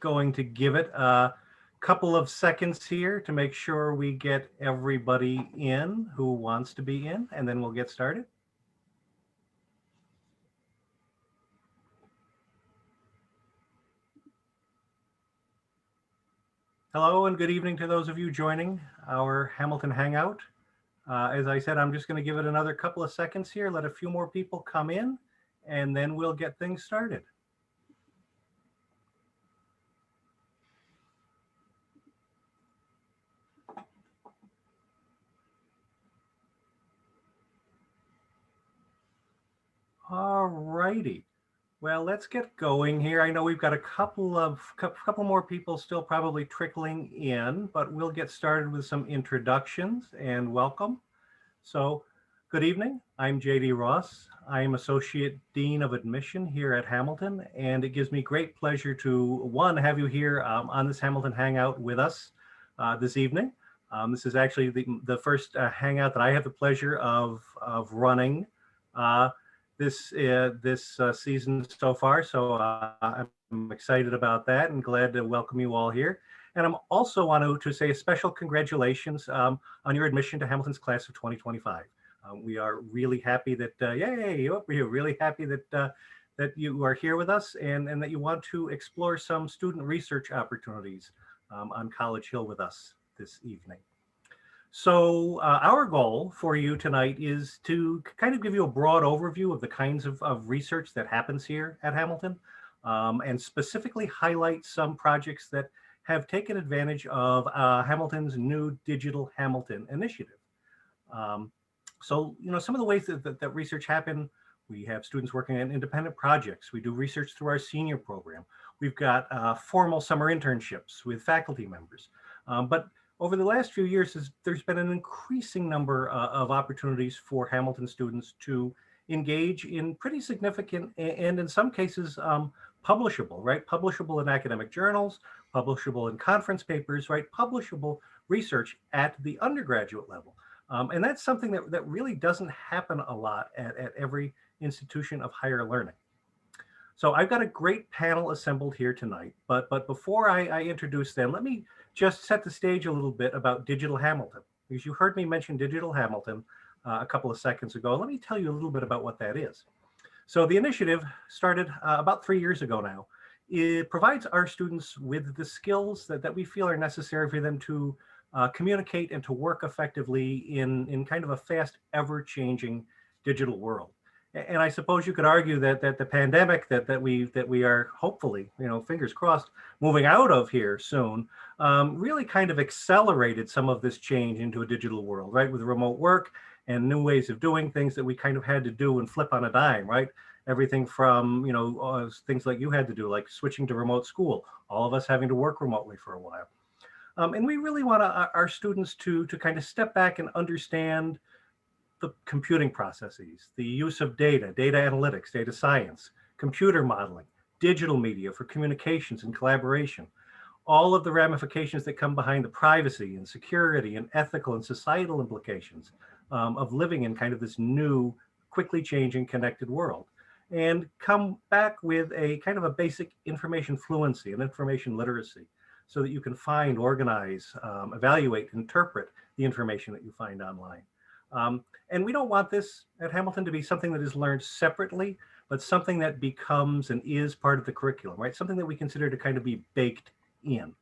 going to give it a couple of seconds here to make sure we get everybody in who wants to be in, and then we'll get started. Hello and good evening to those of you joining our Hamilton Hangout. As I said, I'm just going to give it another couple of seconds here, let a few more people come in, and then we'll get things started. All righty. Well, let's get going here. I know we've got a couple more people still probably trickling in, but we'll get started with some introductions and welcome. So, good evening. I'm JD Ross. I am Associate Dean of Admission here at Hamilton, and it gives me great pleasure to, one, have you here on this Hamilton Hangout with us this evening. This is actually the first Hangout that I have the pleasure of running this season so far. So I'm excited about that and glad to welcome you all here. And I'm also want to say a special congratulations on your admission to Hamilton's class of 2025. We are really happy that, we're really happy that that you are here with us and that you want to explore some student research opportunities on College Hill with us this evening. So our goal for you tonight is to kind of give you a broad overview of the kinds of research that happens here at Hamilton, and specifically highlight some projects that have taken advantage of Hamilton's new Digital Hamilton initiative. So, you know, some of the ways that research happen, we have students working on independent projects. We do research through our senior program. We've got formal summer internships with faculty members. But over the last few years, there's been an increasing number of opportunities for Hamilton students to engage in pretty significant and in some cases publishable, right? Publishable in academic journals, publishable in conference papers, right? Publishable research at the undergraduate level. And that's something that really doesn't happen a lot at every institution of higher learning. So I've got a great panel assembled here tonight, but before I introduce them, let me just set the stage a little bit about Digital Hamilton, because you heard me mention Digital Hamilton a couple of seconds ago. Let me tell you a little bit about what that is. So the initiative started about 3 years ago now. It provides our students with the skills that we feel are necessary for them to communicate and to work effectively in kind of a fast, ever-changing digital world. And I suppose you could argue that the pandemic that we are hopefully, you know, fingers crossed, moving out of here soon, really kind of accelerated some of this change into a digital world, right? With remote work and new ways of doing things that we kind of had to do and flip on a dime, right? Everything from, you know, things like you had to do, like switching to remote school, all of us having to work remotely for a while. And we really want our students to kind of step back and understand the computing processes, the use of data analytics, data science, computer modeling, digital media for communications and collaboration, all of the ramifications that come behind the privacy and security and ethical and societal implications of living in kind of this new, quickly changing, connected world, and come back with a kind of a basic information fluency and information literacy so that you can find, organize, evaluate, interpret the information that you find online. And we don't want this at Hamilton to be something that is learned separately, but something that becomes and is part of the curriculum, right? Something that we consider to kind of be baked in.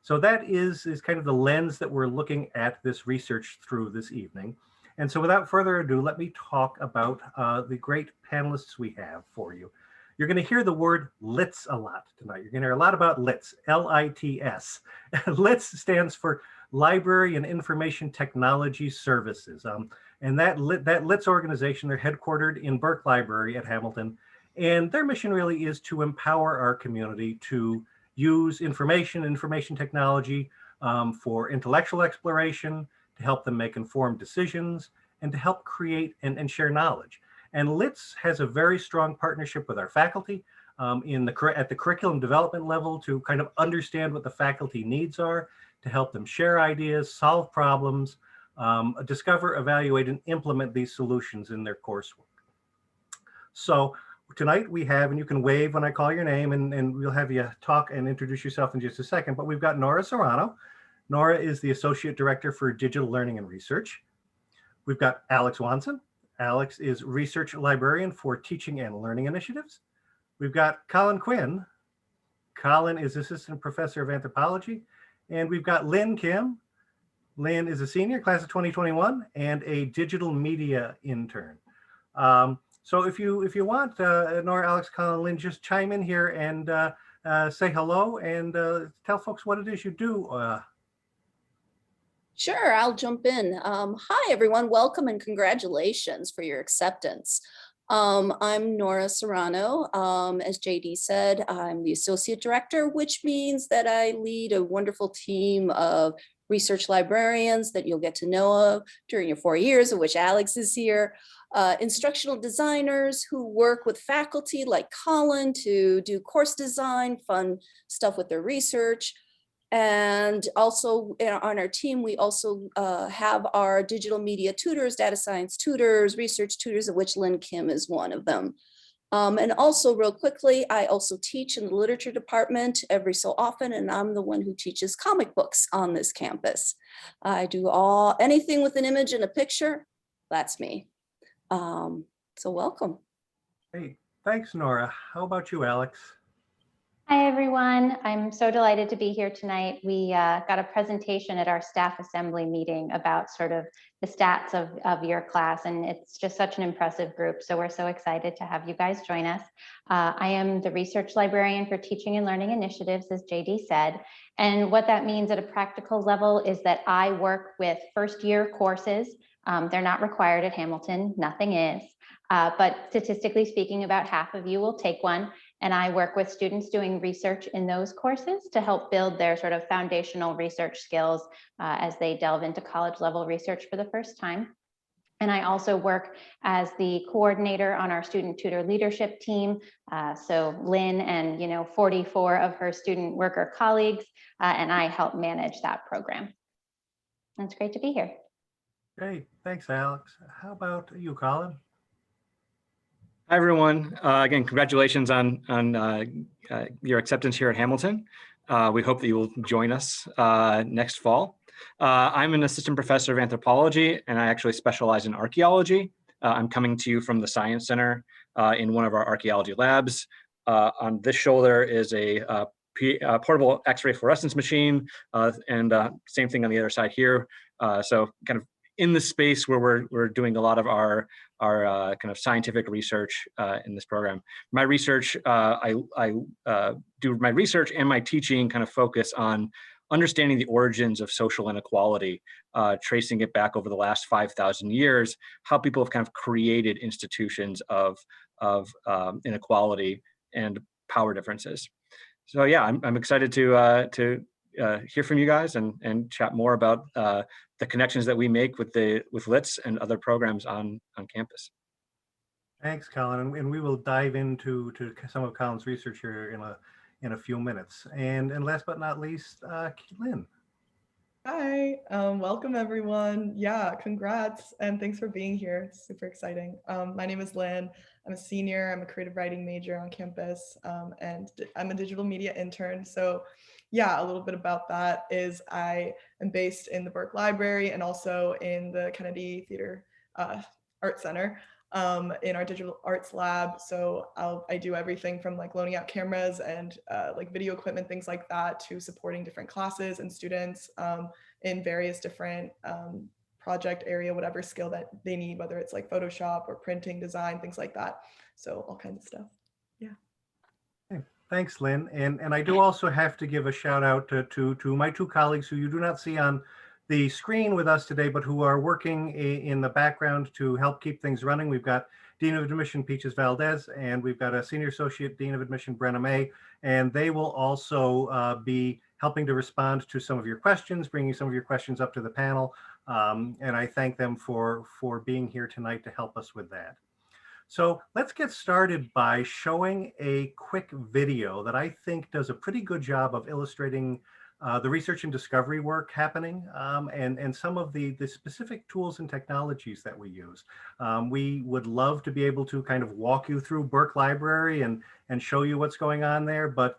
So that is kind of the lens that we're looking at this research through this evening. And so without further ado, let me talk about the great panelists we have for you. You're going to hear the word LITS a lot tonight. You're going to hear a lot about LITS, L-I-T-S. LITS stands for Library and Information Technology Services. And that LITS organization, they're headquartered in Burke Library at Hamilton. And their mission really is to empower our community to use information technology for intellectual exploration, to help them make informed decisions, and to help create and share knowledge. And LITS has a very strong partnership with our faculty at the curriculum development level to kind of understand what the faculty needs are, to help them share ideas, solve problems, discover, evaluate, and implement these solutions in their coursework. So tonight we have, and you can wave when I call your name, and we'll have you talk and introduce yourself in just a second, but we've got Nora Serrano. Nora is the Associate Director for Digital Learning and Research. We've got Alex Wanson. Alex is Research Librarian for Teaching and Learning Initiatives. We've got Colin Quinn. Colin is Assistant Professor of Anthropology. And we've got Lynn Kim. Lynn is a senior, class of 2021, and a digital media intern. So if you want, Nora, Alex, Colin, Lynn, just chime in here and say hello and tell folks what it is you do. Sure, I'll jump in. Hi, everyone. Welcome and congratulations for your acceptance. I'm Nora Serrano. As JD said, I'm the Associate Director, which means that I lead a wonderful team of research librarians that you'll get to know of during your 4 years, of which Alex is here. Instructional designers who work with faculty like Colin to do course design, fun stuff with their research. And also on our team, we also have our digital media tutors, data science tutors, research tutors, of which Lynn Kim is one of them. And also real quickly, I also teach in the literature department every so often, and I'm the one who teaches comic books on this campus. I do anything with an image and a picture, that's me. So welcome. Hey, thanks, Nora. How about you, Alex? Hi, everyone. I'm so delighted to be here tonight. We got a presentation at our staff assembly meeting about sort of the stats of your class, and it's just such an impressive group. So we're so excited to have you guys join us. I am the research librarian for Teaching and Learning Initiatives, as JD said. And what that means at a practical level is that I work with first year courses. They're not required at Hamilton, nothing is. But statistically speaking, about half of you will take one. And I work with students doing research in those courses to help build their sort of foundational research skills as they delve into college level research for the first time. And I also work as the coordinator on our student tutor leadership team. So Lynn and 44 of her student worker colleagues, and I help manage that program. And it's great to be here. Great, thanks, Alex. How about you, Colin? Hi, everyone. Again, congratulations on your acceptance here at Hamilton. We hope that you will join us next fall. I'm an assistant professor of anthropology, and I actually specialize in archaeology. I'm coming to you from the Science Center in one of our archaeology labs. On this shoulder is a portable X-ray fluorescence machine, and same thing on the other side here. So kind of in the space where we're doing a lot of our kind of scientific research in this program. My research, I do my research and my teaching kind of focus on understanding the origins of social inequality, tracing it back over the last 5,000 years, how people have kind of created institutions of inequality and power differences. So yeah, I'm excited to hear from you guys and chat more about the connections that we make with LITS and other programs on campus. Thanks, Colin, and we will dive into some of Colin's research here in a few minutes. And last but not least, Lynn. Hi, welcome everyone. Yeah, congrats and thanks for being here. It's super exciting. My name is Lynn. I'm a senior. I'm a creative writing major on campus, and I'm a digital media intern. So yeah, a little bit about that is I am based in the Burke Library and also in the Kennedy Theater Art Center in our digital arts lab. So I do everything from like loaning out cameras and like video equipment, things like that, to supporting different classes and students in various different project area, whatever skill that they need, whether it's like Photoshop or printing, design, things like that. So all kinds of stuff. Yeah. Thanks, Lynn. And I do also have to give a shout out to my two colleagues who you do not see on the screen with us today, but who are working in the background to help keep things running. We've got Dean of Admission Peaches Valdez, and we've got a Senior Associate Dean of Admission Brenna May, and they will also be helping to respond to some of your questions, bringing some of your questions up to the panel. And I thank them for being here tonight to help us with that. So let's get started by showing a quick video that I think does a pretty good job of illustrating the research and discovery work happening, and some of the specific tools and technologies that we use. We would love to be able to kind of walk you through Burke Library and show you what's going on there, but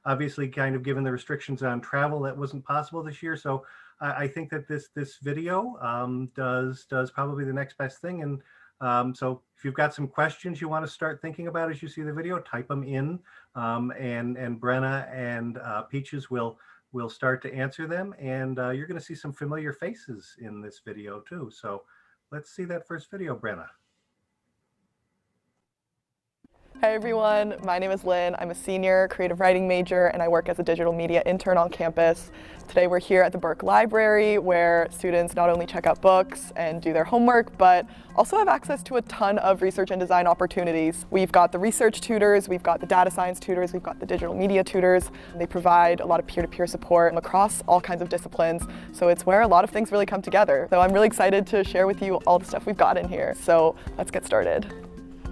obviously kind of given the restrictions on travel, that wasn't possible this year. So I think that this video does probably the next best thing. And so if you've got some questions you want to start thinking about as you see the video, type them in, and Brenna and Peaches will start to answer them. And you're going to see some familiar faces in this video too. So let's see that first video, Brenna. Hey everyone, my name is Lynn. I'm a senior creative writing major and I work as a digital media intern on campus. Today we're here at the Burke Library where students not only check out books and do their homework, but also have access to a ton of research and design opportunities. We've got the research tutors, we've got the data science tutors, we've got the digital media tutors. They provide a lot of peer-to-peer support across all kinds of disciplines. So it's where a lot of things really come together. So I'm really excited to share with you all the stuff we've got in here. So let's get started.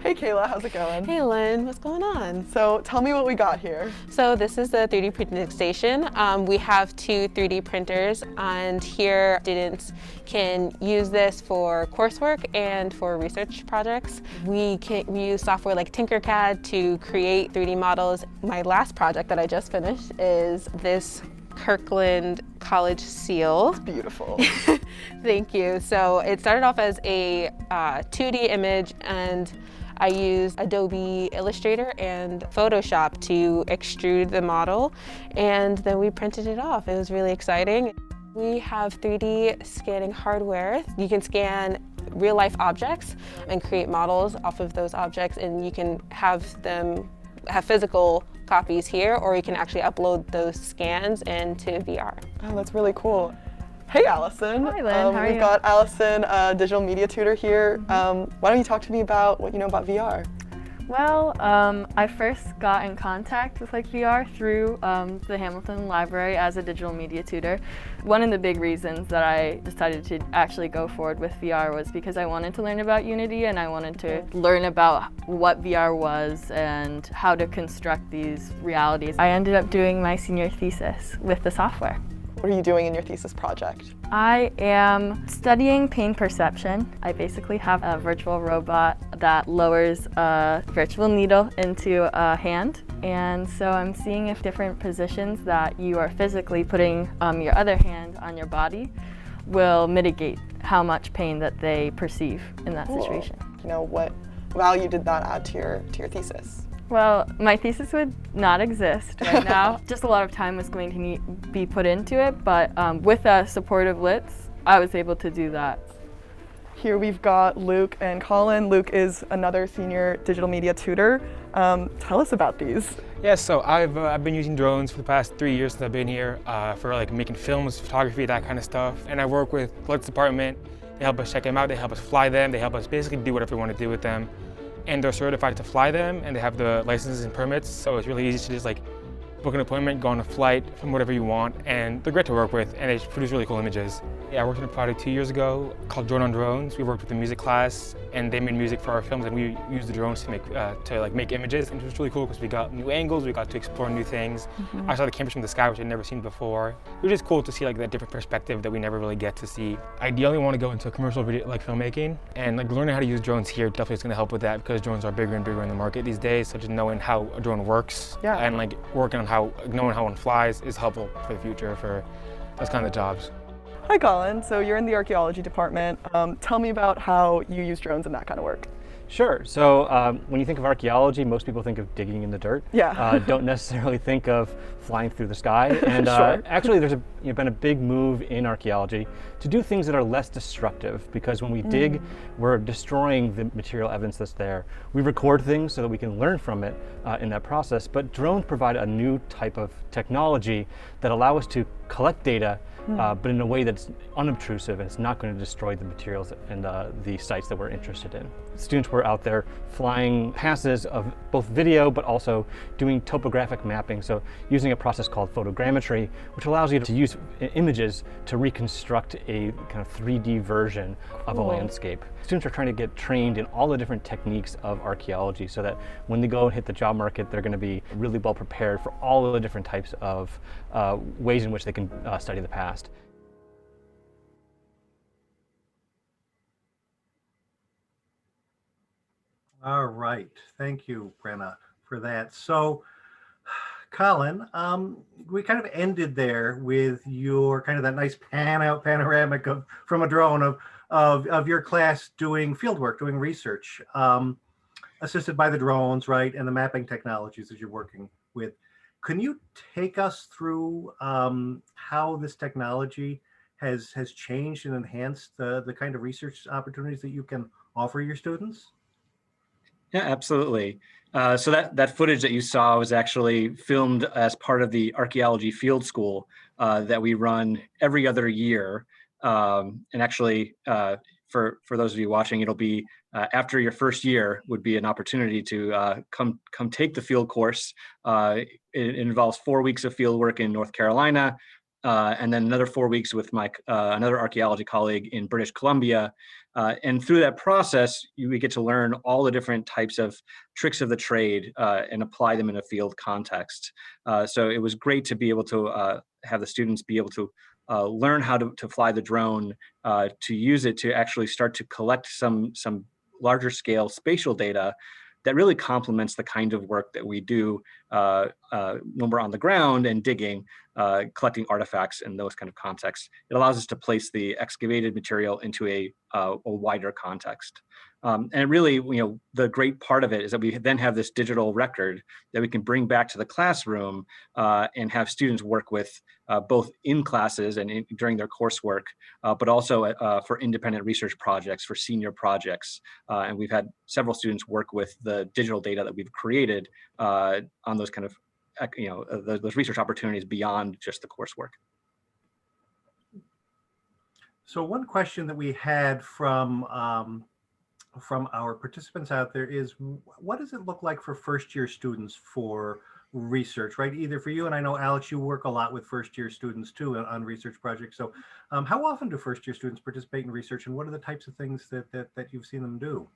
Hey Kayla, how's it going? Hey Lynn, what's going on? So tell me what we got here. So this is the 3D printing station. We have 2 3D printers, and here students can use this for coursework and for research projects. We use software like Tinkercad to create 3D models. My last project that I just finished is this Kirkland College seal. It's beautiful. Thank you. So it started off as a 2D image, and I used Adobe Illustrator and Photoshop to extrude the model, and then we printed it off. It was really exciting. We have 3D scanning hardware. You can scan real-life objects and create models off of those objects, and you can have physical copies here, or you can actually upload those scans into VR. Oh, that's really cool. Hey Allison. Hi Lynn, how are We've you? got Allison, a digital media tutor here. Why don't you talk to me about what you know about VR? Well, I first got in contact with VR through the Hamilton Library as a digital media tutor. One of the big reasons that I decided to actually go forward with VR was because I wanted to learn about Unity, and I wanted to learn about what VR was and how to construct these realities. I ended up doing my senior thesis with the software. What are you doing in your thesis project? I am studying pain perception. I basically have a virtual robot that lowers a virtual needle into a hand. And so I'm seeing if different positions that you are physically putting your other hand on your body will mitigate how much pain that they perceive in that situation. You know, what value did that add to your thesis? Well, my thesis would not exist right now. Just a lot of time was going to be put into it, but with a supportive LITS, I was able to do that. Here we've got Luke and Colin. Luke is another senior digital media tutor. Tell us about these. Yeah, so I've been using drones for the past 3 years since I've been here for like making films, photography, that kind of stuff. And I work with LITS department. They help us check them out. They help us fly them. They help us basically do whatever we want to do with them. And they're certified to fly them, and they have the licenses and permits, so it's really easy to just like book an appointment, go on a flight from whatever you want, and they're great to work with, and they produce really cool images. Yeah, I worked on a project 2 years ago called Drone on Drones. We worked with the music class, and they made music for our films, and we used the drones to make images, and it was really cool because we got new angles, we got to explore new things. I saw the campus from the sky, which I'd never seen before. It was just cool to see like that different perspective that we never really get to see. I ideally want to go into commercial video, like filmmaking, and like learning how to use drones here definitely is going to help with that because drones are bigger and bigger in the market these days. So just knowing how a drone works and like working on knowing how one flies is helpful for the future for those kind of jobs. Hi Colin, so you're in the archaeology department. Tell me about how you use drones in that kind of work. Sure. So when you think of archaeology, most people think of digging in the dirt. Yeah. Don't necessarily think of flying through the sky. And Sure. actually, there's been a big move in archaeology to do things that are less destructive, because when we dig, we're destroying the material evidence that's there. We record things so that we can learn from it in that process. But drones provide a new type of technology that allow us to collect data, but in a way that's unobtrusive, and it's not going to destroy the materials and the sites that we're interested in. Students we're out there flying passes of both video, but also doing topographic mapping. So using a process called photogrammetry, which allows you to use images to reconstruct a kind of 3D version of a landscape. Students are trying to get trained in all the different techniques of archaeology so that when they go and hit the job market, they're going to be really well prepared for all of the different types of ways in which they can study the past. All right. Thank you, Brenna, for that. So, Colin, we kind of ended there with your kind of that nice panoramic of from a drone of your class doing field work, doing research, assisted by the drones, right, and the mapping technologies that you're working with. Can you take us through how this technology has changed and enhanced the kind of research opportunities that you can offer your students? Yeah, absolutely. So that footage that you saw was actually filmed as part of the archaeology field school that we run every other year. And actually, for those of you watching, it'll be after your first year would be an opportunity to come take the field course. It involves 4 weeks of field work in North Carolina, and then another 4 weeks with my another archaeology colleague in British Columbia. And through that process, we get to learn all the different types of tricks of the trade and apply them in a field context. So it was great to be able to have the students be able to learn how to fly the drone, to use it to actually start to collect some larger scale spatial data that really complements the kind of work that we do when we're on the ground and digging, collecting artifacts in those kind of contexts. It allows us to place the excavated material into a wider context. And really, the great part of it is that we then have this digital record that we can bring back to the classroom and have students work with both in classes and during their coursework, but also for independent research projects, for senior projects. And we've had several students work with the digital data that we've created on those kind of, those research opportunities beyond just the coursework. So one question that we had from our participants out there is, what does it look like for first-year students for research, right? Either for you, and I know, Alex, you work a lot with first-year students too on research projects. So how often do first-year students participate in research, and what are the types of things that you've seen them do?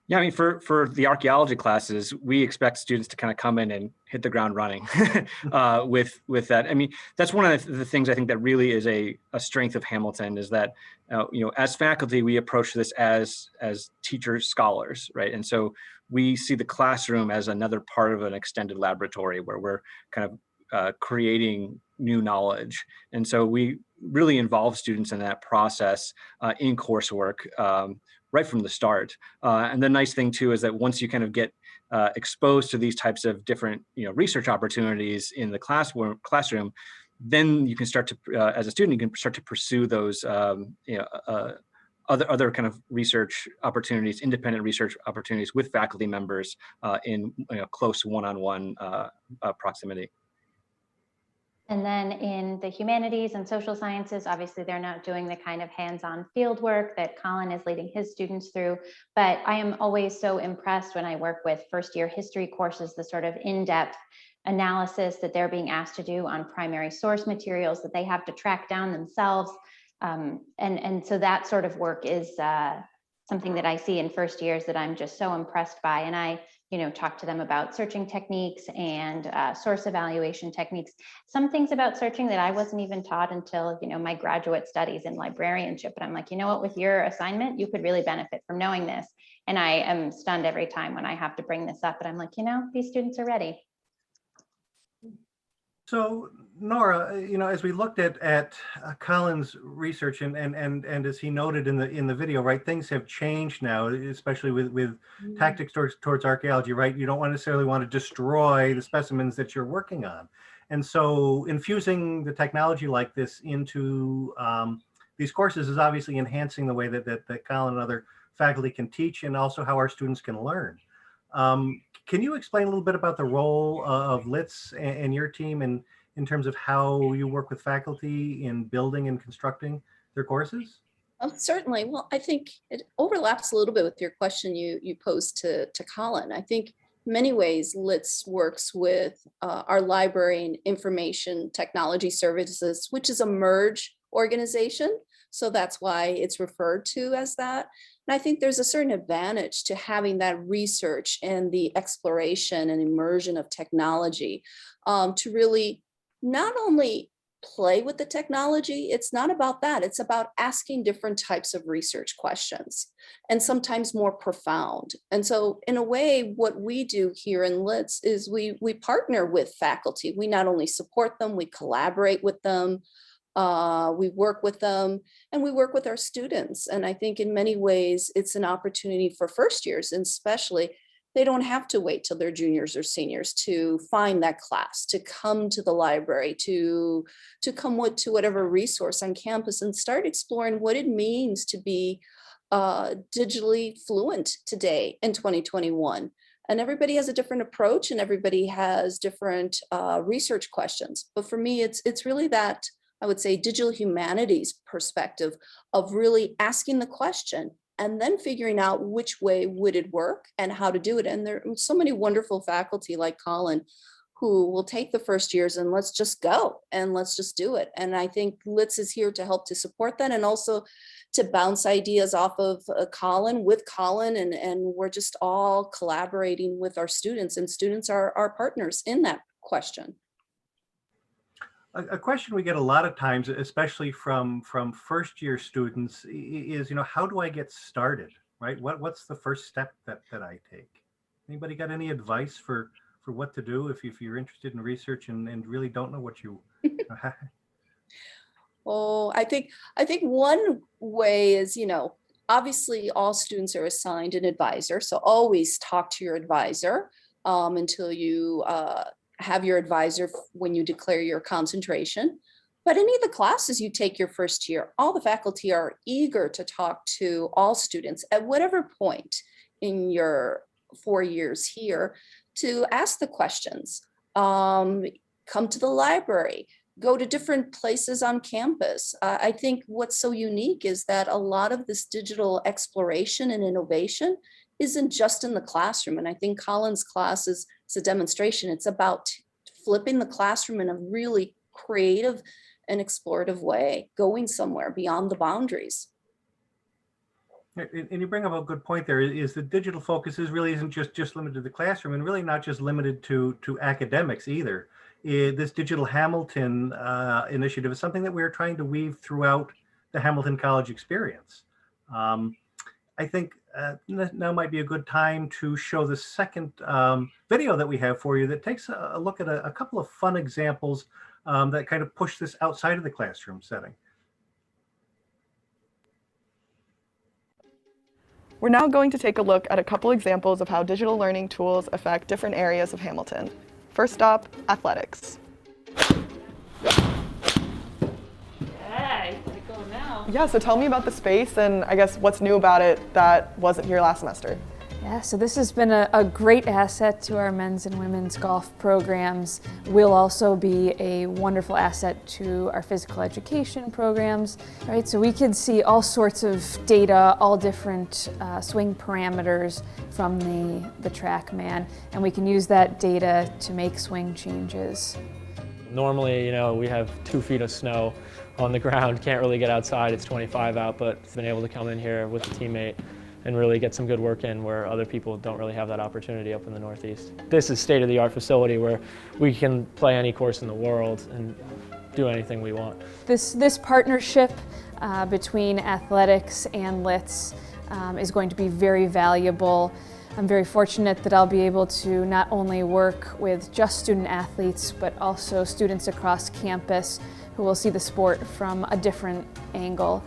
Yeah, I mean, for the archaeology classes, we expect students to kind of come in and hit the ground running with that. I mean, that's one of the things I think that really is a strength of Hamilton, is that, as faculty, we approach this as teachers, scholars, right? And so we see the classroom as another part of an extended laboratory where we're kind of creating new knowledge. And so we really involve students in that process in coursework right from the start. And the nice thing too is that once you kind of get exposed to these types of different research opportunities in the classroom, then you can start to, as a student, you can start to pursue those other kind of research opportunities, independent research opportunities with faculty members in close one-on-one proximity. And then in the humanities and social sciences, obviously they're not doing the kind of hands-on field work that Colin is leading his students through. But I am always so impressed when I work with first-year history courses, the sort of in-depth analysis that they're being asked to do on primary source materials that they have to track down themselves. And so that sort of work is something that I see in first years that I'm just so impressed by. And I talk to them about searching techniques and source evaluation techniques. Some things about searching that I wasn't even taught until, my graduate studies in librarianship. But I'm like, what, with your assignment, you could really benefit from knowing this. And I am stunned every time when I have to bring this up, but I'm like, these students are ready. So Nora, as we looked at Colin's research and as he noted in the video, right, things have changed now, especially with tactics towards archaeology, right? You don't necessarily want to destroy the specimens that you're working on. And so infusing the technology like this into these courses is obviously enhancing the way that Colin and other faculty can teach, and also how our students can learn. Can you explain a little bit about the role of LITS and your team in terms of how you work with faculty in building and constructing their courses? Certainly. Well, I think it overlaps a little bit with your question you posed to Colin. I think in many ways LITS works with our library and information technology services, which is a merge organization. So that's why it's referred to as that. And I think there's a certain advantage to having that research and the exploration and immersion of technology to really not only play with the technology. It's not about that. It's about asking different types of research questions, and sometimes more profound. And so in a way, what we do here in LITS is we partner with faculty. We not only support them, we collaborate with them, we work with them, and we work with our students. And I think in many ways, it's an opportunity for first years, and especially they don't have to wait till they're juniors or seniors to find that class, to come to the library, to come to whatever resource on campus and start exploring what it means to be digitally fluent today in 2021. And everybody has a different approach and everybody has different research questions. But for me, it's really that, I would say, digital humanities perspective of really asking the question and then figuring out which way would it work and how to do it. And there are so many wonderful faculty like Colin who will take the first years and let's just go and let's just do it. And I think LITS is here to help to support that and also to bounce ideas off of Colin with Colin. And we're just all collaborating with our students, and students are our partners in that question. A question we get a lot of times, especially from first year students, is, how do I get started, right? What's the first step that I take? Anybody got any advice for what to do if you're interested in research and really don't know what you Oh, I think one way is, obviously all students are assigned an advisor. So always talk to your advisor until you have your advisor when you declare your concentration. But any of the classes you take your first year, all the faculty are eager to talk to all students at whatever point in your 4 years here to ask the questions. Come to the library, go to different places on campus. I think what's so unique is that a lot of this digital exploration and innovation isn't just in the classroom. And I think Colin's class is a demonstration. It's about flipping the classroom in a really creative and explorative way, going somewhere beyond the boundaries. And you bring up a good point there, is the digital focus isn't just limited to the classroom, and really not just limited to academics either. This Digital Hamilton initiative is something that we're trying to weave throughout the Hamilton College experience. I think now might be a good time to show the second video that we have for you that takes a look at a couple of fun examples that kind of push this outside of the classroom setting. We're now going to take a look at a couple examples of how digital learning tools affect different areas of Hamilton. First stop, athletics. Yeah, so tell me about the space and I guess what's new about it that wasn't here last semester. Yeah, so this has been a great asset to our men's and women's golf programs. Will also be a wonderful asset to our physical education programs, right? So we can see all sorts of data, all different swing parameters from the TrackMan, and we can use that data to make swing changes. Normally, we have 2 feet of snow on the ground, can't really get outside, it's 25 out, but been able to come in here with a teammate and really get some good work in where other people don't really have that opportunity up in the Northeast. This is state-of-the-art facility where we can play any course in the world and do anything we want. This partnership between athletics and LITS is going to be very valuable. I'm very fortunate that I'll be able to not only work with just student athletes, but also students across campus who will see the sport from a different angle.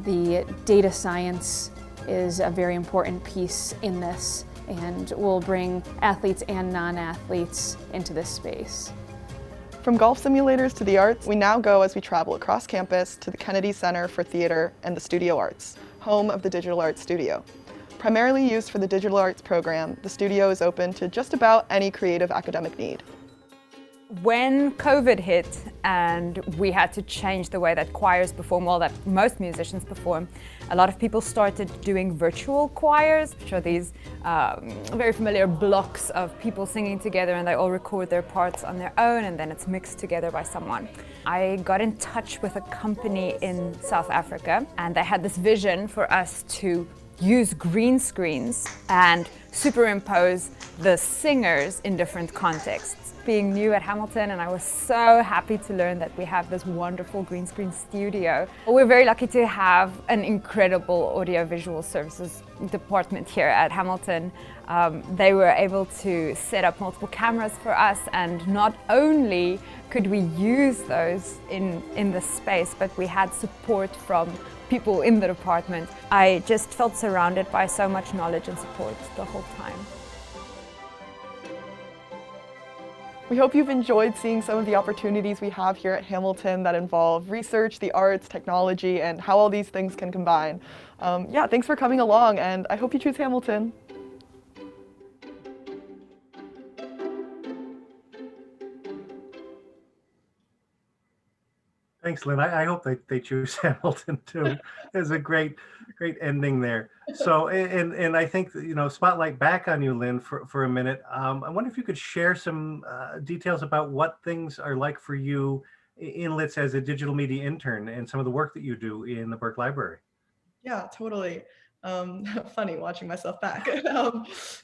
The data science is a very important piece in this, and will bring athletes and non-athletes into this space. From golf simulators to the arts, we now go as we travel across campus to the Kennedy Center for Theater and the Studio Arts, home of the Digital Arts Studio. Primarily used for the digital arts program, the studio is open to just about any creative academic need. When COVID hit and we had to change the way that choirs perform, well, that most musicians perform, a lot of people started doing virtual choirs, which are these very familiar blocks of people singing together, and they all record their parts on their own, and then it's mixed together by someone. I got in touch with a company in South Africa, and they had this vision for us to use green screens and superimpose the singers in different contexts. Being new at Hamilton, and I was so happy to learn that we have this wonderful green screen studio. We're very lucky to have an incredible audiovisual services department here at Hamilton. They were able to set up multiple cameras for us, and not only could we use those in the space, but we had support from people in the department. I just felt surrounded by so much knowledge and support the whole time. We hope you've enjoyed seeing some of the opportunities we have here at Hamilton that involve research, the arts, technology, and how all these things can combine. Yeah, thanks for coming along, and I hope you choose Hamilton. Thanks, Lynn. I hope they choose Hamilton too. There's a great ending there. So, and I think, spotlight back on you, Lynn, for a minute. I wonder if you could share some details about what things are like for you in LITS as a digital media intern and some of the work that you do in the Burke Library. Yeah, totally. Funny watching myself back.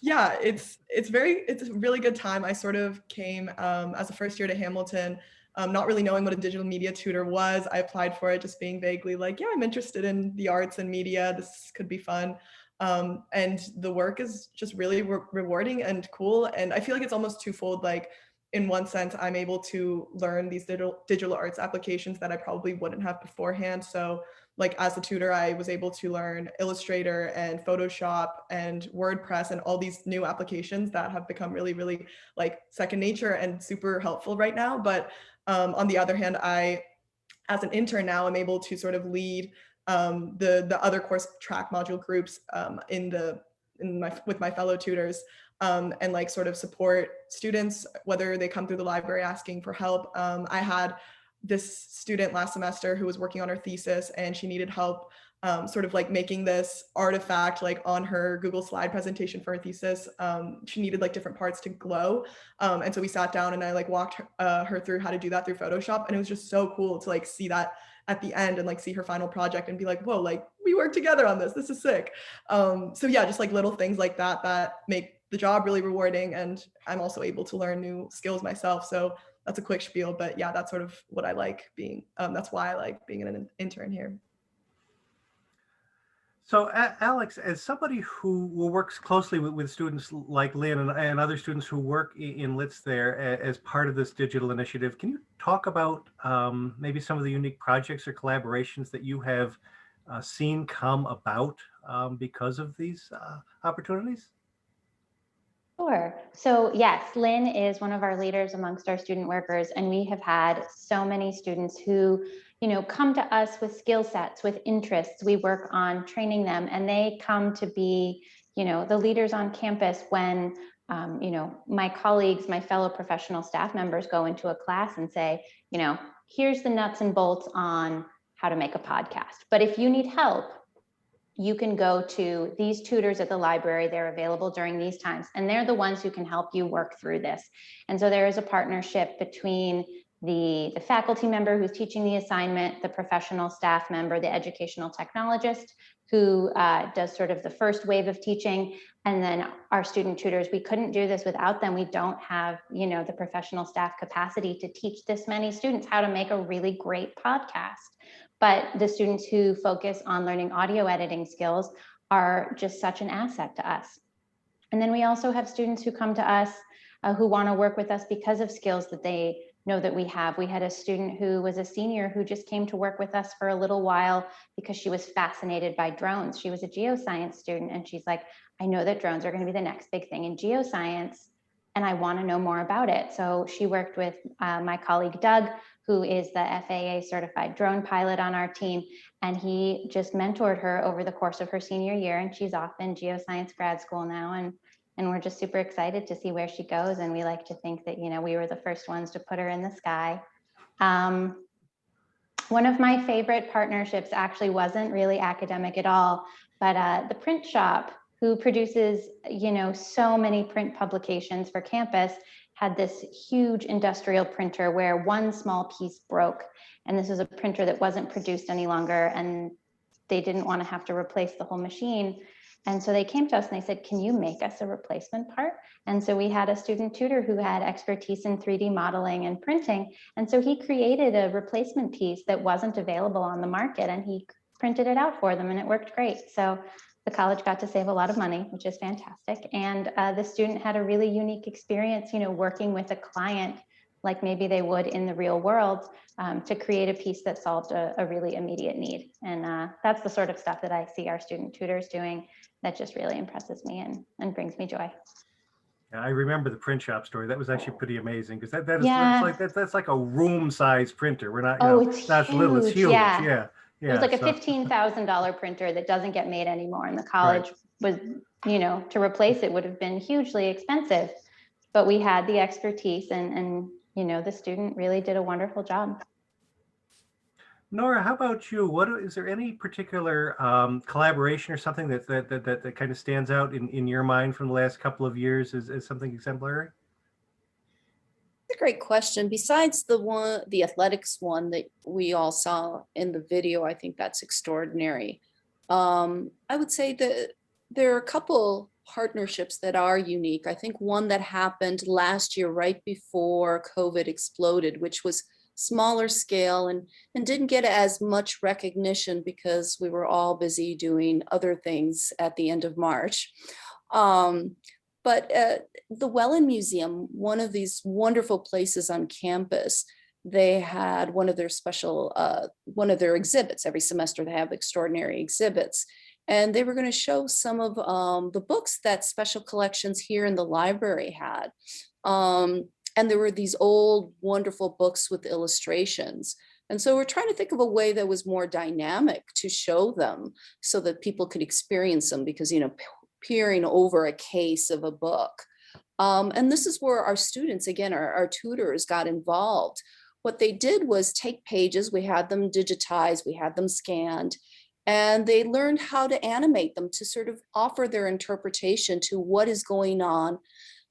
Yeah, it's a really good time. I sort of came as a first year to Hamilton, not really knowing what a digital media tutor was. I applied for it just being vaguely like, yeah, I'm interested in the arts and media. This could be fun. And the work is just really rewarding and cool. And I feel like it's almost twofold. Like, in one sense, I'm able to learn these digital arts applications that I probably wouldn't have beforehand. So like as a tutor, I was able to learn Illustrator and Photoshop and WordPress and all these new applications that have become really, really like second nature and super helpful right now. But on the other hand, as an intern now, I'm able to sort of lead the other course track module groups with my fellow tutors, and like sort of support students, whether they come through the library asking for help. I had this student last semester who was working on her thesis, and she needed help sort of like making this artifact like on her Google slide presentation for her thesis. She needed like different parts to glow. And so we sat down and I like walked her through how to do that through Photoshop. And it was just so cool to like see that at the end and like see her final project and be like, whoa, like we worked together on this. This is sick. So yeah, just like little things like that make the job really rewarding. And I'm also able to learn new skills myself. So that's a quick spiel, but yeah, that's sort of what I like being, that's why I like being an intern here. So Alex, as somebody who works closely with students like Lynn and other students who work in LITS there as part of this digital initiative, can you talk about maybe some of the unique projects or collaborations that you have seen come about because of these opportunities? Sure. So yes, Lynn is one of our leaders amongst our student workers, and we have had so many students who, come to us with skill sets, with interests. We work on training them, and they come to be, the leaders on campus when, my colleagues, my fellow professional staff members go into a class and say, here's the nuts and bolts on how to make a podcast. But if you need help, you can go to these tutors at the library. They're available during these times, and they're the ones who can help you work through this. And so there is a partnership between the faculty member who's teaching the assignment, the professional staff member, the educational technologist who does sort of the first wave of teaching, and then our student tutors. We couldn't do this without them. We don't have, the professional staff capacity to teach this many students how to make a really great podcast. But the students who focus on learning audio editing skills are just such an asset to us. And then we also have students who come to us who want to work with us because of skills that they know that we have. We had a student who was a senior who just came to work with us for a little while because she was fascinated by drones. She was a geoscience student, and she's like, I know that drones are going to be the next big thing in geoscience, and I want to know more about it. So she worked with my colleague Doug, who is the FAA certified drone pilot on our team. And he just mentored her over the course of her senior year. And she's off in geoscience grad school now. And And we're just super excited to see where she goes. And we like to think that, you know, we were the first ones to put her in the sky. One of my favorite partnerships actually wasn't really academic at all, but the print shop, who produces, you know, so many print publications for campus, had this huge industrial printer where one small piece broke. And this was a printer that wasn't produced any longer, and they didn't want to have to replace the whole machine. And so they came to us and they said, can you make us a replacement part? And so we had a student tutor who had expertise in 3D modeling and printing. And so he created a replacement piece that wasn't available on the market, and he printed it out for them, and it worked great. So the college got to save a lot of money, which is fantastic. And the student had a really unique experience, you know, working with a client like maybe they would in the real world, to create a piece that solved a really immediate need. And that's the sort of stuff that I see our student tutors doing that just really impresses me and brings me joy. Yeah, I remember the print shop story. That was actually pretty amazing, because that is Yeah. that's like a room size printer. We're not, It's not huge. little, it's huge. Yeah. Yeah. It was like a so- $15,000 printer that doesn't get made anymore. And the college was, you know, to replace it would have been hugely expensive. But we had the expertise, and you know, the student really did a wonderful job. Nora, how about you? Is there any particular collaboration or something that kind of stands out in your mind from the last couple of years as something exemplary? That's a great question. Besides the athletics one that we all saw in the video, I think that's extraordinary. I would say that there are a couple partnerships that are unique. I think one that happened last year, right before COVID exploded, which was smaller scale and didn't get as much recognition because we were all busy doing other things at the end of March. But the Wellen Museum, one of these wonderful places on campus, they had one of their exhibits. Every semester they have extraordinary exhibits. And they were going to show some of the books that special collections here in the library had. And there were these old, wonderful books with illustrations. And so we're trying to think of a way that was more dynamic to show them so that people could experience them, because, you know, peering over a case of a book. And this is where our students, again, our tutors got involved. What they did was take pages, we had them digitized, we had them scanned, and they learned how to animate them to sort of offer their interpretation to what is going on,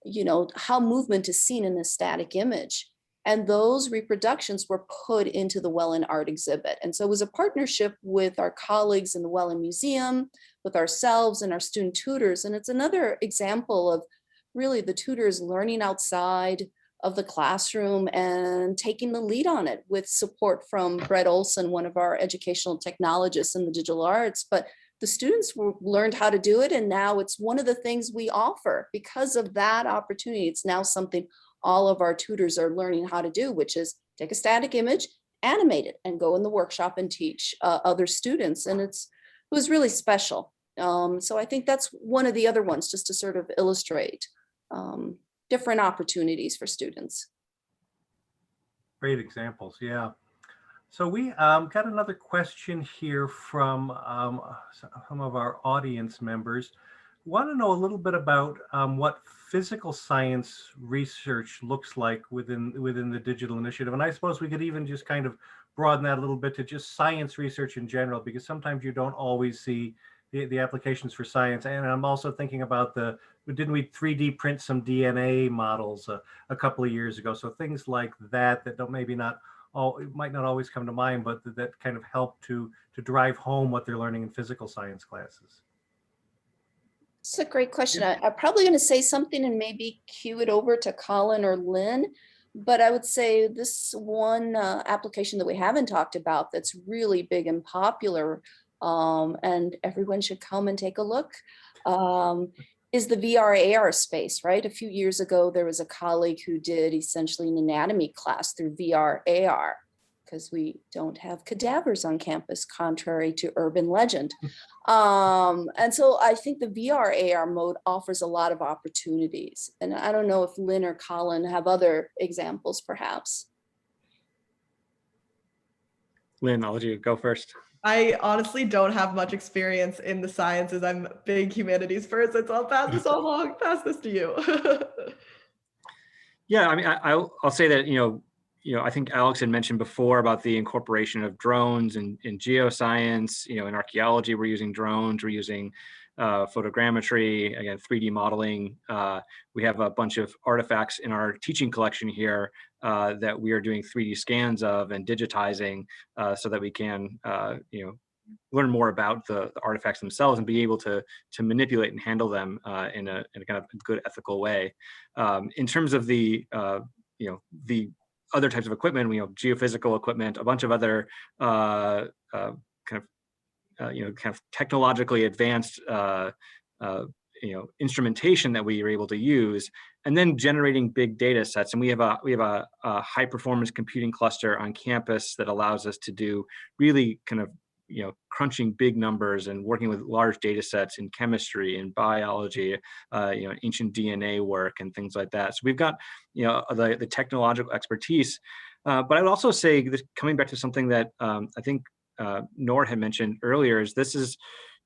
you know, how movement is seen in a static image. And those reproductions were put into the Wellen art exhibit. And so it was a partnership with our colleagues in the Wellen Museum, with ourselves and our student tutors. And it's another example of really the tutors learning outside of the classroom and taking the lead on it with support from Brett Olson, one of our educational technologists in the digital arts. But the students learned how to do it, and now it's one of the things we offer. Because of that opportunity, it's now something all of our tutors are learning how to do, which is take a static image, animate it, and go in the workshop and teach other students. And it was really special. So I think that's one of the other ones, just to sort of illustrate different opportunities for students. Great examples, yeah. So we got another question here from some of our audience members. Want to know a little bit about what physical science research looks like within the digital initiative. And I suppose we could even just kind of broaden that a little bit to just science research in general, because sometimes you don't always see the applications for science. And I'm also thinking about didn't we 3D print some DNA models a couple of years ago? So things like that don't it might not always come to mind, but that kind of help to drive home what they're learning in physical science classes. It's a great question. I'm probably going to say something and maybe cue it over to Colin or Lynn, but I would say this one application that we haven't talked about that's really big and popular, and everyone should come and take a look, is the VR AR space, right? A few years ago, there was a colleague who did essentially an anatomy class through VR AR, because we don't have cadavers on campus, contrary to urban legend. And so I think the VR AR mode offers a lot of opportunities. And I don't know if Lynn or Colin have other examples, perhaps. Lynn, I'll let you go first. I honestly don't have much experience in the sciences. I'm a big humanities person, so I'll pass this to you. Yeah, I mean, I'll say that, I think Alex had mentioned before about the incorporation of drones in geoscience. In archaeology, we're using drones, we're using photogrammetry, again, 3D modeling. We have a bunch of artifacts in our teaching collection here that we are doing 3D scans of and digitizing so that we can, learn more about the artifacts themselves and be able to manipulate and handle them in a kind of good ethical way. In terms of the the other types of equipment, geophysical equipment, a bunch of other kind of technologically advanced instrumentation that we are able to use, and then generating big data sets. And we have a high performance computing cluster on campus that allows us to do really kind of crunching big numbers and working with large data sets in chemistry and biology, ancient DNA work and things like that. So we've got the technological expertise, but I would also say that, coming back to something that I think Nora had mentioned earlier, is this is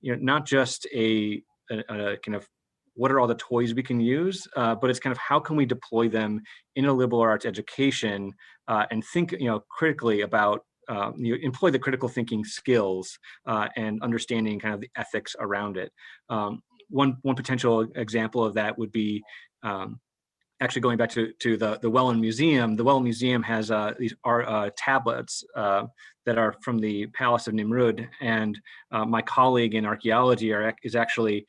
not just a kind of what are all the toys we can use, but it's kind of how can we deploy them in a liberal arts education and think critically about employ the critical thinking skills and understanding kind of the ethics around it. One potential example of that would be actually going back to the Wellen Museum. The Wellen Museum has these tablets that are from the Palace of Nimrud, and my colleague in archaeology is actually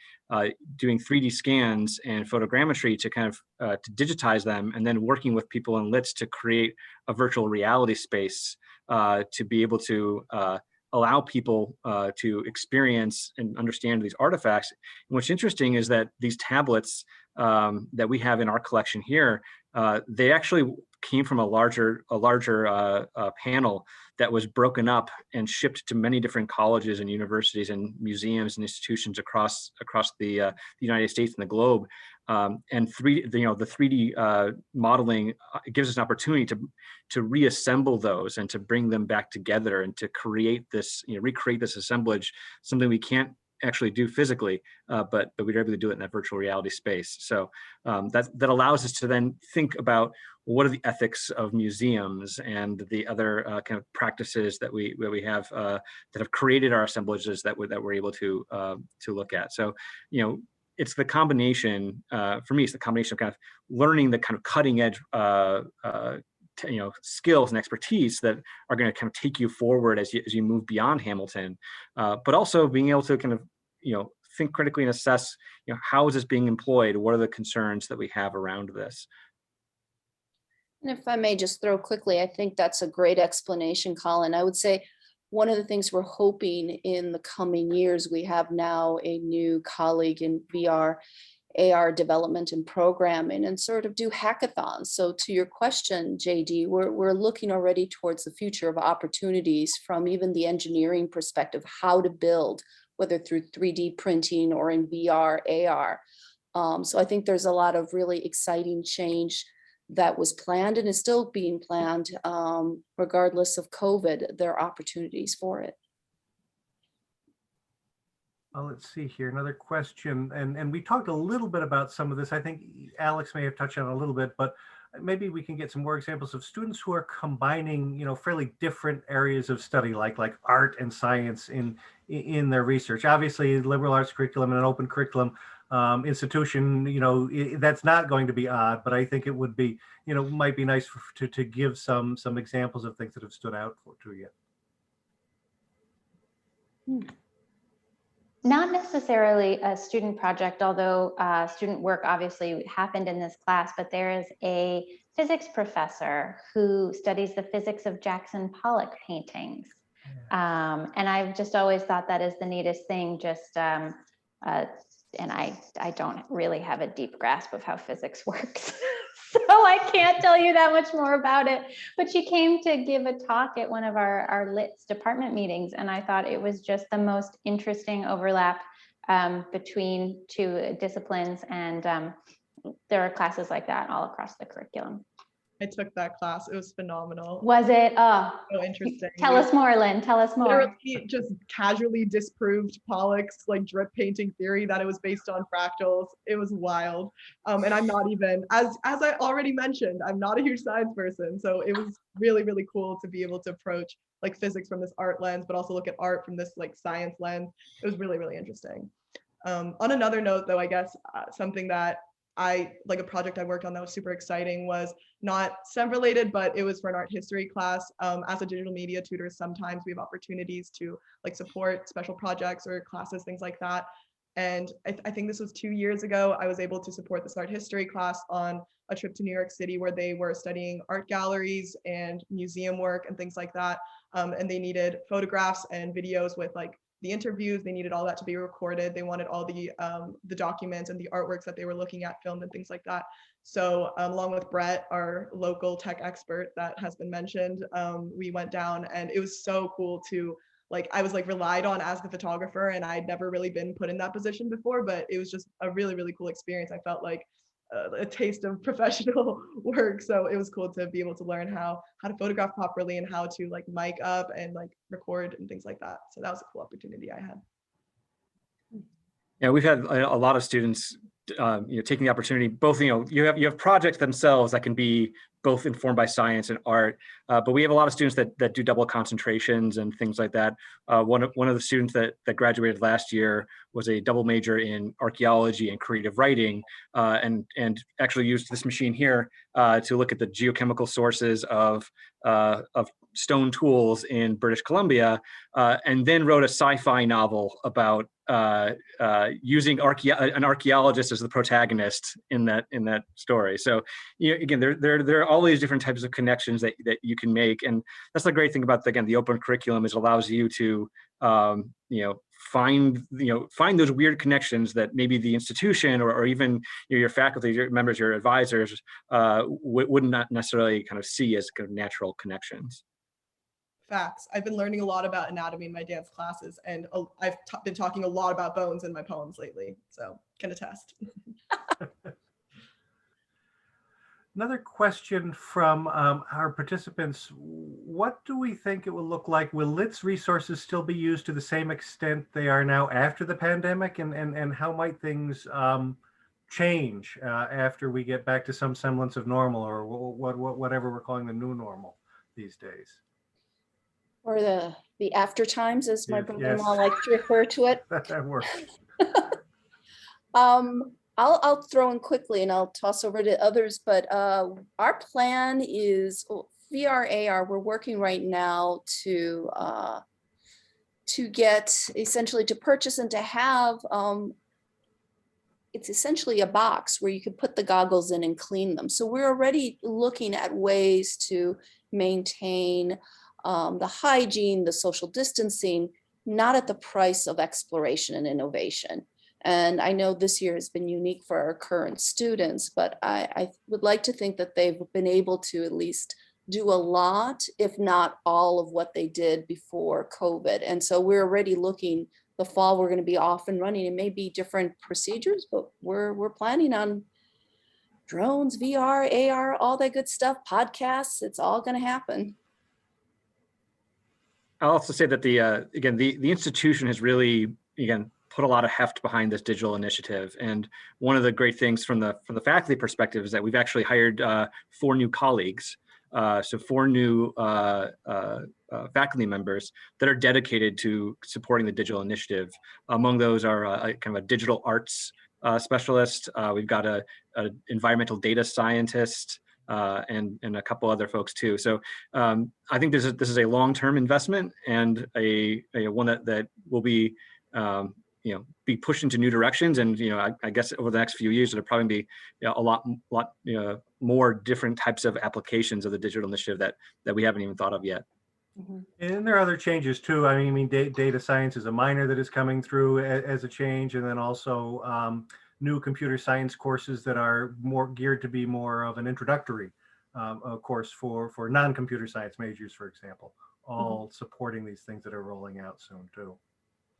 doing 3D scans and photogrammetry to kind of to digitize them, and then working with people in LITS to create a virtual reality space to be able to allow people to experience and understand these artifacts. And what's interesting is that these tablets that we have in our collection here, they actually came from a larger panel that was broken up and shipped to many different colleges and universities and museums and institutions across the United States and the globe. And the 3D modeling gives us an opportunity to reassemble those and to bring them back together and to create this, recreate this assemblage, something we can't actually do physically, but we're able to do it in that virtual reality space. So that allows us to then think about what are the ethics of museums and the other kind of practices that we have that have created our assemblages that we're able to look at. So it's the combination for me. It's the combination of kind of learning the kind of cutting edge skills and expertise that are going to kind of take you forward as you move beyond Hamilton, but also being able to kind of think critically and assess how is this being employed, what are the concerns that we have around this. And if I may just throw quickly, I think that's a great explanation, Colin. I would say one of the things we're hoping in the coming years, we have now a new colleague in VR, AR development and programming, and sort of do hackathons. So to your question, JD, we're looking already towards the future of opportunities from even the engineering perspective, how to build, whether through 3D printing or in VR, AR. So I think there's a lot of really exciting change that was planned and is still being planned, regardless of COVID. There are opportunities for it. Well, let's see here, another question. And we talked a little bit about some of this. I think Alex may have touched on it a little bit, but maybe we can get some more examples of students who are combining, fairly different areas of study, like art and science in their research. Obviously, liberal arts curriculum and an open curriculum institution, that's not going to be odd, but I think it would be, might be nice to give some examples of things that have stood out to you. Not necessarily a student project, although student work obviously happened in this class, but there is a physics professor who studies the physics of Jackson Pollock paintings. And I've just always thought that is the neatest thing, and I don't really have a deep grasp of how physics works. So I can't tell you that much more about it, but she came to give a talk at one of our LITS department meetings, and I thought it was just the most interesting overlap between two disciplines, and there are classes like that all across the curriculum. I took that class. It was phenomenal. Was it? So interesting. Tell us more, Lynn. Tell us more. Literally just casually disproved Pollock's like drip painting theory that it was based on fractals. It was wild. And I'm not even, as I already mentioned, I'm not a huge science person. So it was really, really cool to be able to approach like physics from this art lens, but also look at art from this like science lens. It was really, really interesting. On another note, though, I guess something that a project I worked on that was super exciting was not STEM related, but it was for an art history class. As a digital media tutor, sometimes we have opportunities to like support special projects or classes, things like that. And I think this was 2 years ago, I was able to support this art history class on a trip to New York City where they were studying art galleries and museum work and things like that. And they needed photographs and videos with like the interviews, they needed all that to be recorded. They wanted all the documents and the artworks that they were looking at filmed and things like that. So along with Brett, our local tech expert that has been mentioned, we went down and it was so cool to I was relied on as the photographer and I'd never really been put in that position before, but it was just a really, really cool experience. I felt like a taste of professional work. So it was cool to be able to learn how to photograph properly and how to mic up and record and things like that. So that was a cool opportunity I had. Yeah, we've had a lot of students, taking the opportunity. Both, you have projects themselves that can be both informed by science and art, but we have a lot of students that do double concentrations and things like that. One of the students that graduated last year was a double major in archaeology and creative writing, and actually used this machine here to look at the geochemical sources of stone tools in British Columbia, and then wrote a sci-fi novel about using an archaeologist as the protagonist in that story. So again, there are all these different types of connections that you can make, and that's the great thing about the open curriculum is it allows you to find those weird connections that maybe the institution or even your faculty, your members, your advisors would not necessarily kind of see as kind of natural connections. Facts. I've been learning a lot about anatomy in my dance classes, and I've been talking a lot about bones in my poems lately, so can attest. Another question from our participants. What do we think it will look like? Will LIT's resources still be used to the same extent they are now after the pandemic? And how might things change after we get back to some semblance of normal, or whatever we're calling the new normal these days? Or the after times, as my brother-in-law Yes. likes to refer to it. That works. I'll throw in quickly and I'll toss over to others, but our plan is VR, AR. We're working right now to get essentially to purchase and to have, it's essentially a box where you can put the goggles in and clean them. So we're already looking at ways to maintain the hygiene, the social distancing, not at the price of exploration and innovation. And I know this year has been unique for our current students, but I would like to think that they've been able to at least do a lot, if not all of what they did before COVID. And so we're already looking, the fall, we're going to be off and running. It may be different procedures, but we're planning on drones, VR, AR, all that good stuff, podcasts, it's all going to happen. I'll also say that the institution has really, put a lot of heft behind this digital initiative. And one of the great things from the faculty perspective is that we've actually hired 4 new colleagues. So 4 new faculty members that are dedicated to supporting the digital initiative. Among those are kind of a digital arts specialist. We've got an environmental data scientist, and a couple other folks too. So I think this is a long-term investment and a one that will be be pushed into new directions. And I guess over the next few years there'll probably be a lot more different types of applications of the digital initiative that we haven't even thought of yet. Mm-hmm. And there are other changes too. I mean, data science is a minor that is coming through as a change, and then also new computer science courses that are more geared to be more of an introductory course for non-computer science majors, for example, all supporting these things that are rolling out soon too.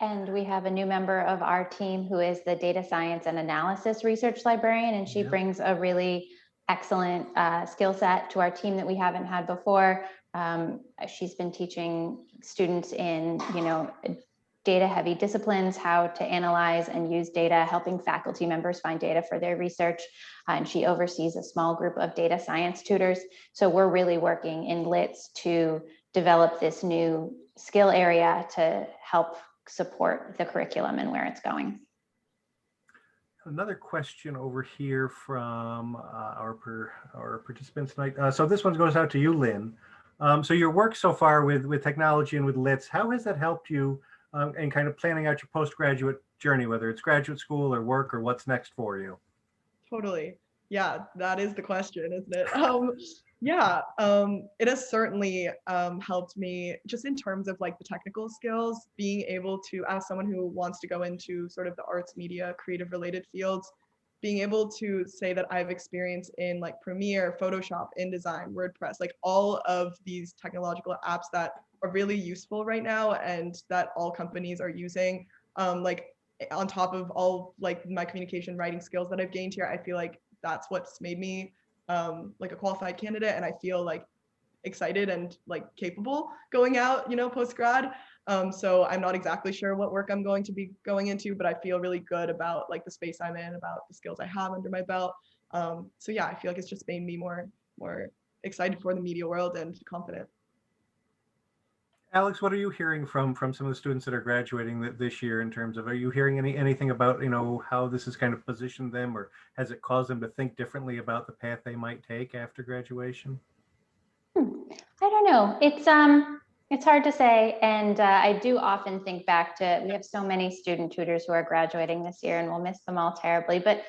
And we have a new member of our team who is the data science and analysis research librarian, and she brings a really excellent skill set to our team that we haven't had before. She's been teaching students in, data heavy disciplines, how to analyze and use data, helping faculty members find data for their research. And she oversees a small group of data science tutors. So we're really working in LITS to develop this new skill area to help support the curriculum and where it's going. Another question over here from our participants tonight. So this one goes out to you, Lynn. So your work so far with technology and with LITS, how has that helped you in kind of planning out your postgraduate journey, whether it's graduate school or work or what's next for you? Totally. Yeah, that is the question, isn't it? It has certainly helped me just in terms of like the technical skills, being able to, as someone who wants to go into sort of the arts, media, creative related fields, being able to say that I've experience in like Premiere, Photoshop, InDesign, WordPress, like all of these technological apps that are really useful right now and that all companies are using. Like on top of all like my communication writing skills that I've gained here, I feel like that's what's made me like a qualified candidate, and I feel like excited and like capable going out, post grad. So I'm not exactly sure what work I'm going to be going into, but I feel really good about like the space I'm in, about the skills I have under my belt. So yeah, I feel like it's just made me more excited for the media world and confident. Alex, what are you hearing from some of the students that are graduating this year in terms of, are you hearing anything about, how this has kind of positioned them, or has it caused them to think differently about the path they might take after graduation? I don't know. It's hard to say. And I do often think back to, we have so many student tutors who are graduating this year and we'll miss them all terribly. But,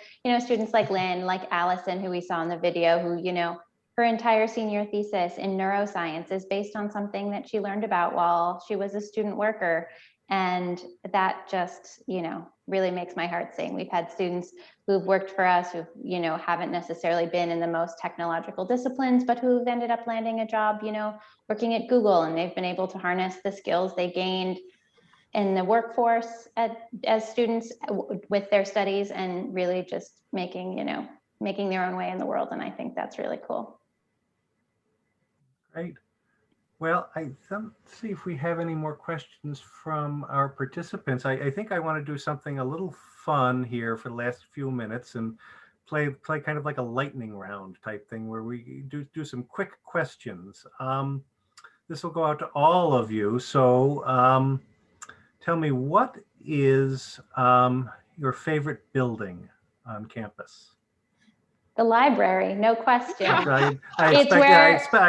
students like Lynn, like Allison, who we saw in the video, who, her entire senior thesis in neuroscience is based on something that she learned about while she was a student worker. And that just, really makes my heart sing. We've had students who've worked for us who, haven't necessarily been in the most technological disciplines, but who've ended up landing a job, working at Google, and they've been able to harness the skills they gained in the workforce as students with their studies and really just making their own way in the world. And I think that's really cool. Great. Well, let's see if we have any more questions from our participants. I think I want to do something a little fun here for the last few minutes and play kind of like a lightning round type thing where we do some quick questions. This will go out to all of you. So tell me, what is your favorite building on campus? The library, no question. I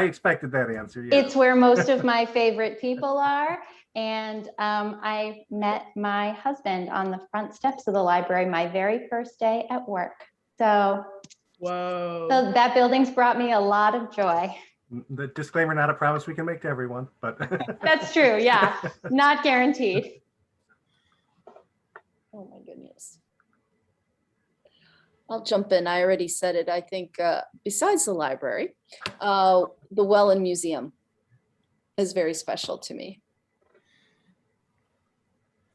expected that answer. Yeah. It's where most of my favorite people are. And I met my husband on the front steps of the library my very first day at work. So, whoa. So that building's brought me a lot of joy. The disclaimer, not a promise we can make to everyone, but. That's true, yeah, not guaranteed. Oh my goodness. I'll jump in. I already said it. I think besides the library, the Wellen Museum is very special to me.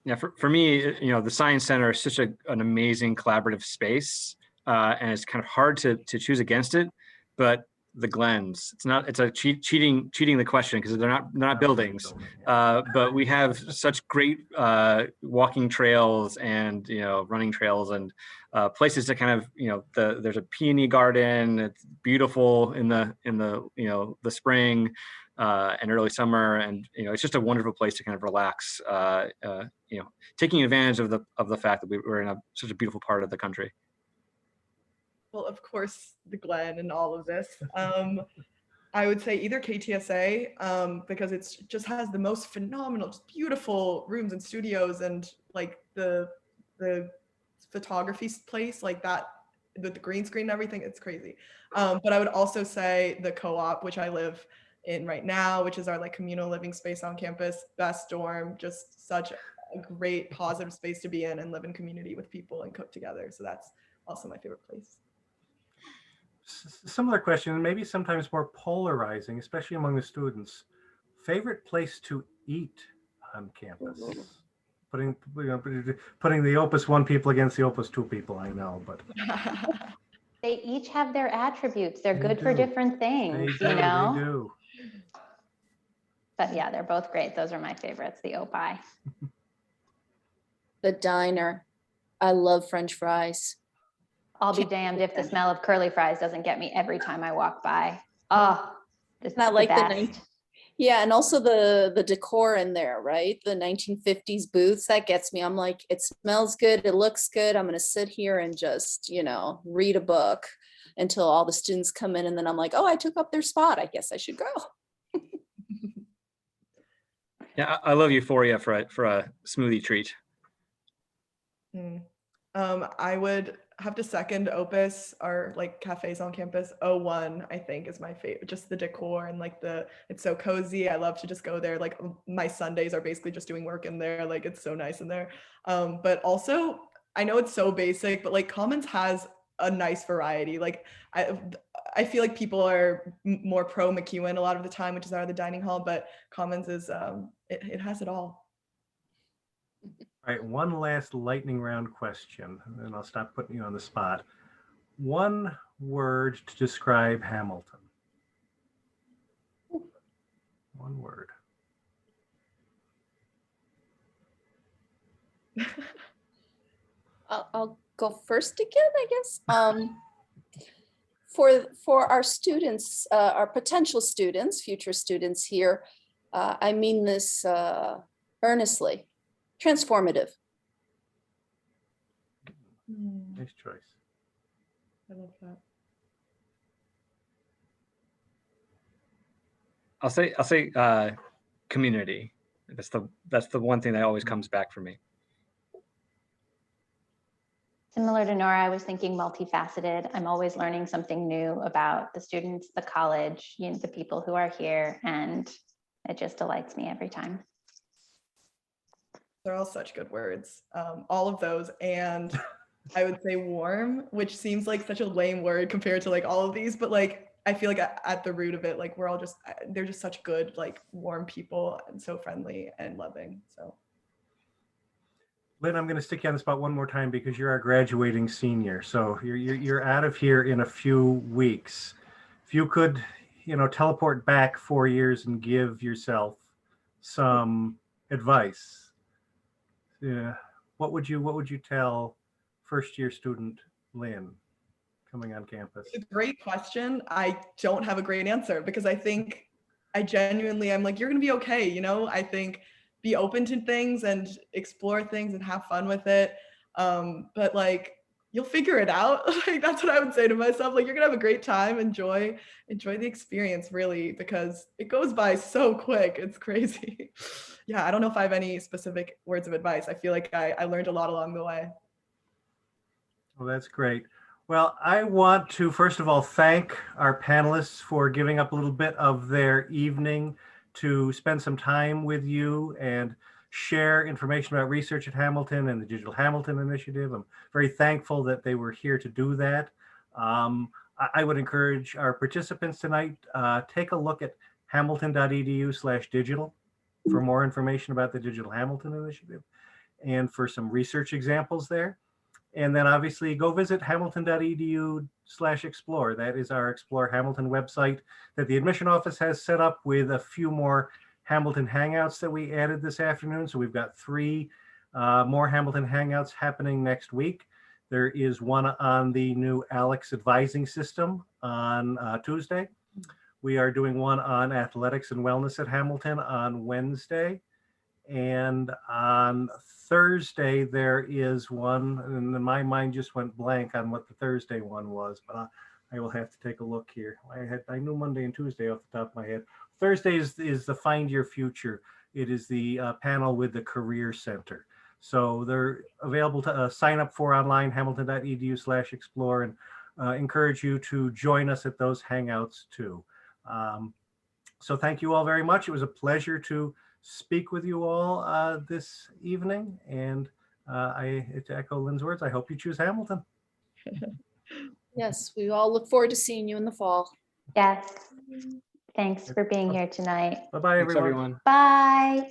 Yeah, for me, the Science Center is such an amazing collaborative space, and it's kind of hard to choose against it. But the Glens, it's a cheating the question because they're not buildings, but we have such great walking trails and running trails and places to kind of there's a peony garden. It's beautiful in the spring and early summer, and it's just a wonderful place to kind of relax. Taking advantage of the fact that we're in such a beautiful part of the country. Well, of course, the Glen and all of this. I would say either KTSA because it just has the most phenomenal, just beautiful rooms and studios, and like the photography place like that with the green screen and everything. It's crazy. But I would also say the Co-op, which I live in right now, which is our like communal living space on campus. Best dorm, just such a great positive space to be in and live in community with people and cook together. So that's also my favorite place. Similar question, maybe sometimes more polarizing, especially among the students. Favorite place to eat on campus? Putting the Opus 1 people against the Opus 2 people, I know, but. They each have their attributes. They're They good for do. different things, you know? They do. But yeah, they're both great. Those are my favorites, the Opie. The diner. I love French fries. I'll be damned if the smell of curly fries doesn't get me every time I walk by. Oh, it's Not like the the best. 19 Yeah, and also the decor in there, right? The 1950s booths, that gets me. I'm like, it smells good, it looks good. I'm gonna sit here and just, read a book until all the students come in, and then I'm like, oh, I took up their spot. I guess I should go. Yeah, I love Euphoria for a smoothie treat. I would have to second Opus, our like cafes on campus. 01, I think, is my favorite. Just the decor and like it's so cozy. I love to just go there. Like my Sundays are basically just doing work in there. Like it's so nice in there. But also, I know it's so basic, but like Commons has a nice variety. Like I feel like people are more pro McEwen a lot of the time, which is out of the dining hall, but Commons is it has it all. All right, one last lightning round question, and then I'll stop putting you on the spot. One word to describe Hamilton. One word. I'll go first again, I guess. For our students, our potential students, future students here, I mean this earnestly. Transformative. Nice choice. I love that. I'll say community. That's the one thing that always comes back for me. Similar to Nora, I was thinking multifaceted. I'm always learning something new about the students, the college, the people who are here, and it just delights me every time. They're all such good words, all of those. And I would say warm, which seems like such a lame word compared to like all of these, but like, I feel like at the root of it, like they're just such good, like warm people and so friendly and loving, so. Lynn, I'm going to stick you on the spot one more time because you're our graduating senior. So you're out of here in a few weeks. If you could, teleport back 4 years and give yourself some advice, what would you tell first year student Lynn coming on campus? It's a great question. I don't have a great answer because I think I'm like, you're going to be okay. I think be open to things and explore things and have fun with it. But like, you'll figure it out. Like, that's what I would say to myself. Like, you're gonna have a great time. Enjoy the experience, really, because it goes by so quick. It's crazy. Yeah, I don't know if I have any specific words of advice. I feel like I learned a lot along the way. Well, that's great. Well, I want to, first of all, thank our panelists for giving up a little bit of their evening to spend some time with you and share information about research at Hamilton and the Digital Hamilton Initiative. I'm very thankful that they were here to do that. I would encourage our participants tonight, take a look at hamilton.edu/digital for more information about the Digital Hamilton Initiative and for some research examples there. And then obviously go visit hamilton.edu/explore. That is our Explore Hamilton website that the admission office has set up with a few more Hamilton Hangouts that we added this afternoon. So we've got 3 more Hamilton Hangouts happening next week. There is one on the new Alex advising system on Tuesday. We are doing one on athletics and wellness at Hamilton on Wednesday. And on Thursday, there is one, and my mind just went blank on what the Thursday one was, but I will have to take a look here. I knew Monday and Tuesday off the top of my head. Thursday is the Find Your Future. It is the panel with the Career Center. So they're available to sign up for online, hamilton.edu/explore, and encourage you to join us at those Hangouts too. So thank you all very much. It was a pleasure to speak with you all this evening. And to echo Lynn's words, I hope you choose Hamilton. Yes, we all look forward to seeing you in the fall. Yes. Thanks for being here tonight. Bye-bye, Thanks, everyone. Bye.